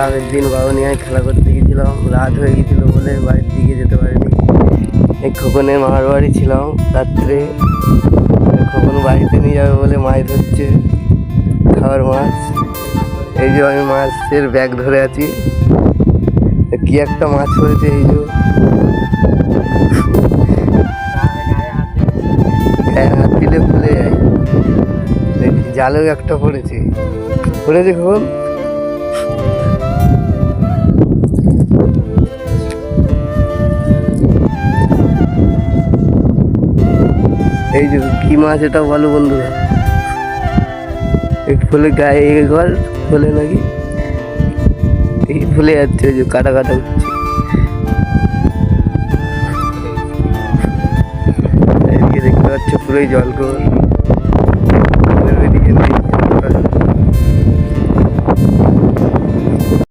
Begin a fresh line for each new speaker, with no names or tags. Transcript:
আগের দিন বাউনিয়ায় খেলা করতে গেছিলাম, রাত হয়ে গেছিলো বলে বাড়ির দিকে যেতে পারিনি। এই খোকনের মামার বাড়ি ছিলাম রাত্রে। খোকন বাড়িতে নিয়ে যাবে বলে মাছ ধরছে, খাওয়ার মাছ। এই যে আমি মাছের ব্যাগ ধরে আছি, কি একটা মাছ পড়েছে, এই যে গায়ে হাত দিলে খুলে যায়। জালেও একটা পড়েছে খোকন। এই যে কি মাছ এটা বলো বন্ধুরা? ফুলে গায়ে ঘর ফুলে নাকি এই ফুলে যাচ্ছে, ওই যে কাটা কাটা উঠছে। দেখতে পাচ্ছ পুরোই জল।